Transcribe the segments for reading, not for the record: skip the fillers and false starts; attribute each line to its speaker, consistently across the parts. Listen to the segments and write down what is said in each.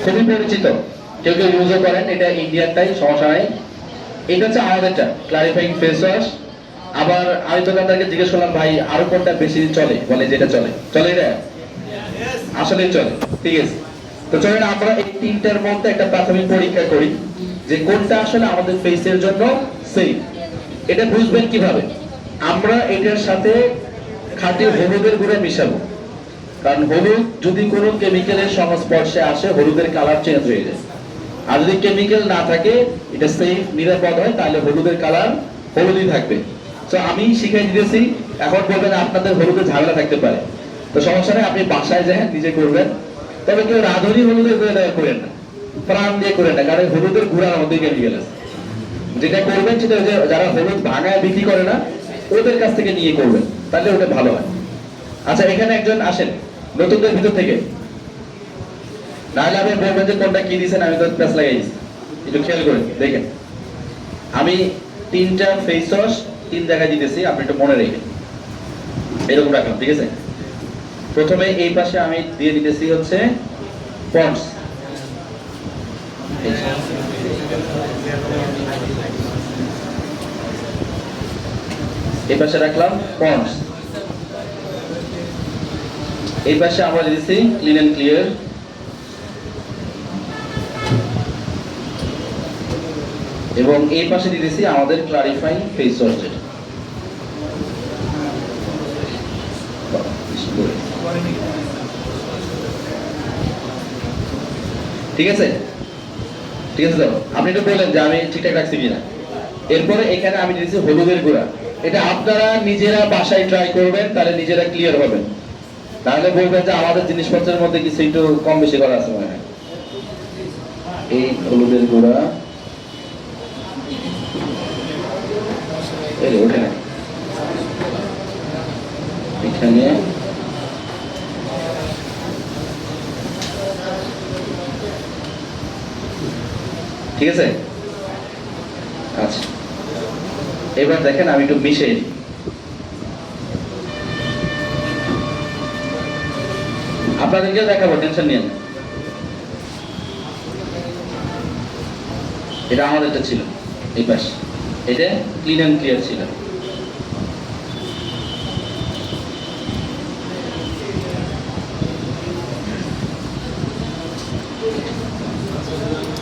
Speaker 1: খুবই পরিচিত, কেউ কেউ ইউজও করেন, এটা ইন্ডিয়ানটাই, সমস্যা নাই। এটা হচ্ছে আমাদেরটা ক্লারিফাইং ফেস ওয়াশ। আবার আমি দোকানদারকে জিজ্ঞেস করলাম, ভাই আরো কোনটা বেশি চলে? বলে যেটা চলে। চলে এটা? আসলেই চলে। ঠিক আছে, তো চলেন আমরা এই তিনটার মধ্যে একটা প্রাথমিক পরীক্ষা করি যে কোনটা আসলে আমাদের ফেসের জন্য সেফ। এটা বুঝবেন কিভাবে? আমরা এটার সাথে খাঁটি হলুদের গুঁড়া মিশাবো, কারণ হলুদ যদি কোনো কেমিক্যালের সংস্পর্শে আসে হলুদের কালার চেঞ্জ হয়ে যায়। আর যদি কেমিক্যাল না থাকে, এটা সেফ নিরাপদ হয়, তাহলে হলুদের কালার হলুদই থাকবে। তো আমি শিখাই দিতেছি, এখন বলবেন আপনাদের হলুদের ঝামেলা থাকতে পারে, তো সমস্যা নেই, আপনি বাসায় যান নিজে করবেন। তবে কেউ রাঁধুনি হলুদের গুঁড়া দেওয়া করেন না, প্রাণ দিয়ে করেন না, কারণ হলুদের গুঁড়ার মধ্যে কেমিক্যাল আছে। যেটা করবেন সেটা যারা হলুদ ভাঙায় বিক্রি করে না, ওদের কাছ থেকে নিয়ে করবেন, তাহলে ওটা ভালো হয়। আচ্ছা, এখানে একজন আসেন নতুনদের ভিতর থেকে, নাহলে আপনি বলবেন যে কোনটা কি দিয়েছেন, আমি তো প্যাস লাগাইছি। একটু খেয়াল করেন, দেখেন আমি তিনটা ফেস ওয়াশ তিন জায়গায় দিতেছি, আপনি একটু মনে রেখে এরকম রাখলাম। ঠিক আছে, প্রথমে এই পাশে আমি দিয়ে দিতেছি হচ্ছে পন্ডস, এই পাশে রাখলাম পন্ডস, এই পাশে আমরা দিতেছি ক্লিন এন্ড ক্লিয়ার, এবং এই পাশে দিতেছি আমাদের ক্লারিফাইং ফেস ওয়াশ যেটা। ঠিক আছে, ঠিক আছে, তো আপনি একটু বলেন যে আমি ঠিকঠাক রাখছি কিনা। এরপরে এখানে আমি দিয়েছি হলুদের গুঁড়া, এটা আপনারা নিজেরা বাসায় ট্রাই করবেন, তাহলে নিজেরা ক্লিয়ার হবেন, তাহলে বলবেন যে আমাদের জিনিসপত্রের মধ্যে কিছু একটু কম বেশি করা আছে মনে হয়। এই হলুদের গুঁড়া ওঠে না এখানে, ঠিক আছে। আচ্ছা, এবার দেখেন আমি একটু মিশিয়ে দিই। আপনাদেরকে দেখাবো, টেনশন নিয়ে না। এটা আমাদেরটা ছিল এই পাশে, এটা ক্লিন এন্ড ক্লিয়ার ছিল।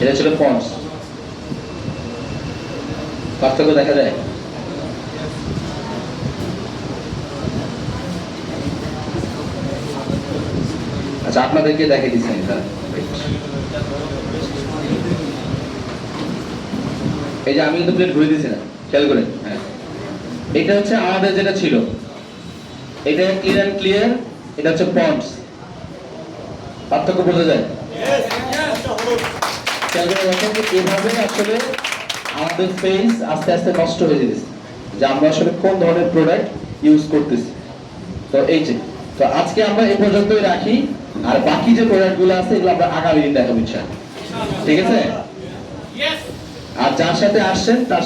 Speaker 1: এটা ছিল পন্ডস, পার্থক্য দেখা যায়। আচ্ছা, আপনাদেরকে দেখে দিচ্ছেন, এই যে আমি কিন্তু প্লেট ঘুরে দিয়েছি না, খেয়াল করেন। হ্যাঁ, এটা হচ্ছে আমাদের যেটা ছিল, এটা ক্লিন এন্ড ক্লিয়ার, এটা হচ্ছে পন্ডস। পার্থক্য বোঝা যায়? খেয়াল করে দেখেন যে এভাবে আসলে আমাদের ফেস আস্তে আস্তে নষ্ট হয়ে যেতেছে, যে আমরা আসলে কোন ধরনের প্রোডাক্ট ইউজ করতেছি। তো এই যে, তো আজকে আমরা এই পর্যন্তই রাখি, আর বাকি যে প্রোডাক্ট গুলো আছে এগুলো আমরা আগামী দিন দেখাবো ইনশাআল্লাহ। ঠিক আছে, আর যার সাথে আসছেন তার